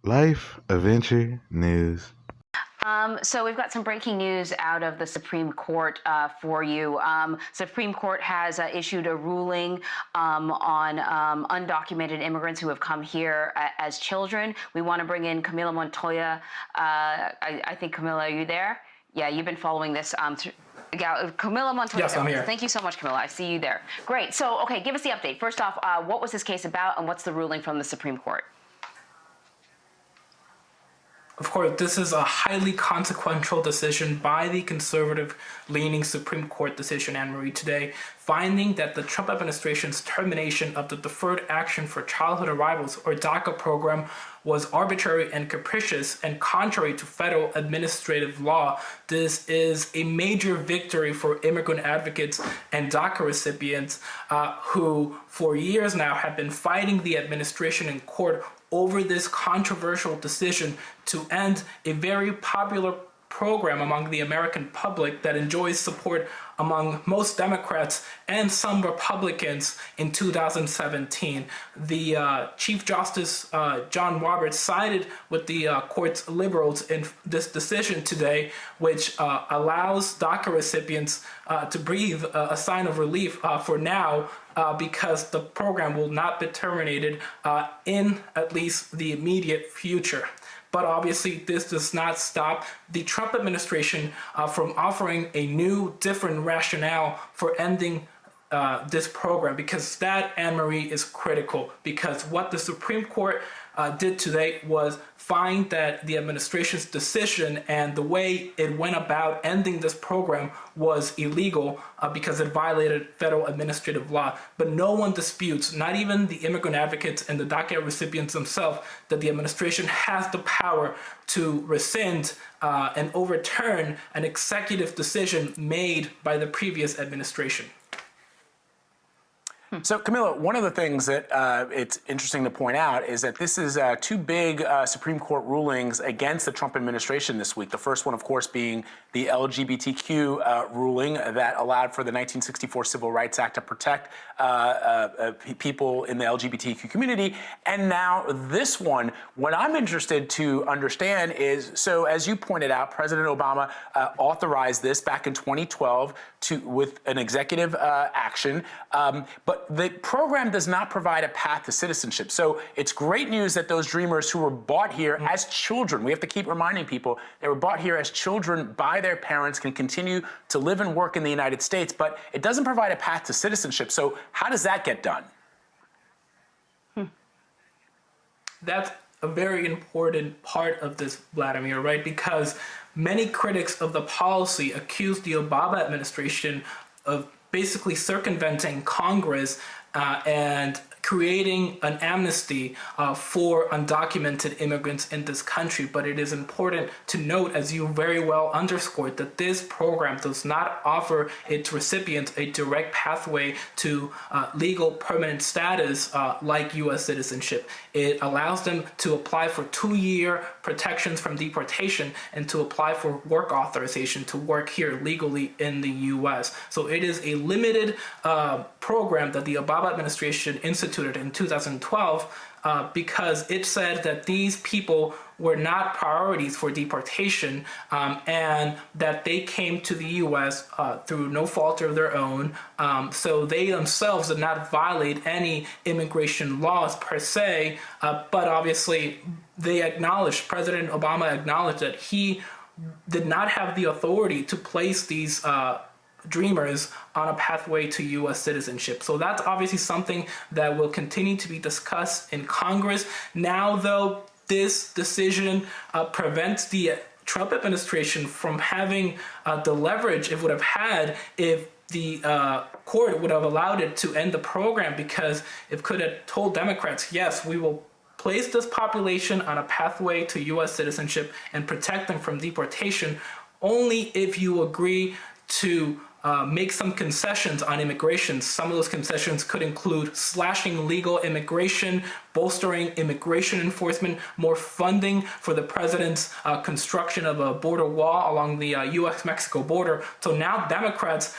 Life Adventure News. So we've got some breaking news out of the Supreme Court for you. Supreme Court has issued a ruling on undocumented immigrants who have come here as children. We want to bring in Camila Montoya. I think, Camila, are you there? Yeah, you've been following this. Camila Montoya. Yes, I'm here. Thank you so much, Camila. I see you there. Great. So, okay, give us the update. First off, what was this case about, and what's the ruling from the Supreme Court? Of course, this is a highly consequential decision by the conservative-leaning Supreme Court decision, Anne-Marie, today, finding that the Trump administration's termination of the Deferred Action for Childhood Arrivals, or DACA program, was arbitrary and capricious and contrary to federal administrative law. This is a major victory for immigrant advocates and DACA recipients who, for years now, have been fighting the administration in court over this controversial decision to end a very popular program among the American public that enjoys support among most Democrats and some Republicans in 2017. The Chief Justice John Roberts sided with the court's liberals in this decision today, which allows DACA recipients to breathe a sign of relief for now, because the program will not be terminated in at least the immediate future. But obviously, this does not stop the Trump administration from offering a new, different rationale for ending this program, because that, Anne-Marie, is critical. Because what the Supreme Court did today was find that the administration's decision and the way it went about ending this program was illegal because it violated federal administrative law. But no one disputes, not even the immigrant advocates and the DACA recipients themselves, that the administration has the power to rescind and overturn an executive decision made by the previous administration. So, Camila, one of the things that it's interesting to point out is that this is two big Supreme Court rulings against the Trump administration this week. The first one, of course, being the LGBTQ ruling that allowed for the 1964 Civil Rights Act to protect people in the LGBTQ community. And now this one, what I'm interested to understand is, so as you pointed out, President Obama authorized this back in 2012 with an executive action, but the program does not provide a path to citizenship. So it's great news that those dreamers who were brought here as children, we have to keep reminding people, they were brought here as children by their parents, can continue to live and work in the United States, but it doesn't provide a path to citizenship. So how does that get done? That's a very important part of this, Vladimir, right? Because many critics of the policy accuse the Obama administration of basically circumventing Congress and creating an amnesty for undocumented immigrants in this country. But it is important to note, as you very well underscored, that this program does not offer its recipients a direct pathway to legal permanent status like U.S. citizenship. It allows them to apply for 2-year protections from deportation and to apply for work authorization to work here legally in the U.S. So it is a limited program that the Obama administration instituted in 2012 because it said that these people were not priorities for deportation and that they came to the U.S. Through no fault of their own. So they themselves did not violate any immigration laws per se, but obviously they acknowledged, President Obama acknowledged that he did not have the authority to place these dreamers on a pathway to U.S. citizenship. So that's obviously something that will continue to be discussed in Congress. Now, though, this decision prevents the Trump administration from having the leverage it would have had if the court would have allowed it to end the program, because it could have told Democrats, yes, we will place this population on a pathway to U.S. citizenship and protect them from deportation only if you agree to make some concessions on immigration. Some of those concessions could include slashing legal immigration, bolstering immigration enforcement, more funding for the president's construction of a border wall along the U.S.-Mexico border. So now Democrats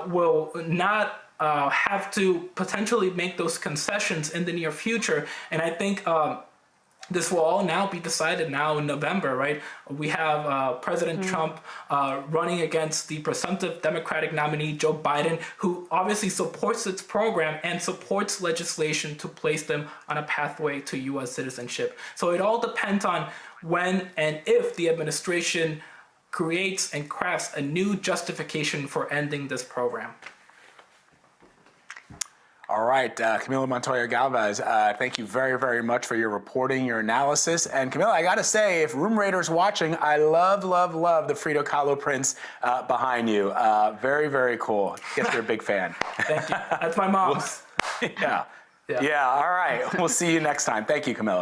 will not have to potentially make those concessions in the near future. And I think This will all now be decided now in November, right? We have President Trump running against the presumptive Democratic nominee, Joe Biden, who obviously supports its program and supports legislation to place them on a pathway to U.S. citizenship. So it all depends on when and if the administration creates and crafts a new justification for ending this program. All right, Camila Montoya Galvez, thank you very, very much for your reporting, your analysis. And Camila, I got to say, if Room Raiders watching, I love, love, love the Frida Kahlo prints behind you. Very, very cool. Guess you're a big fan. Thank you. That's my mom's. Yeah. All right. We'll see you next time. Thank you, Camila.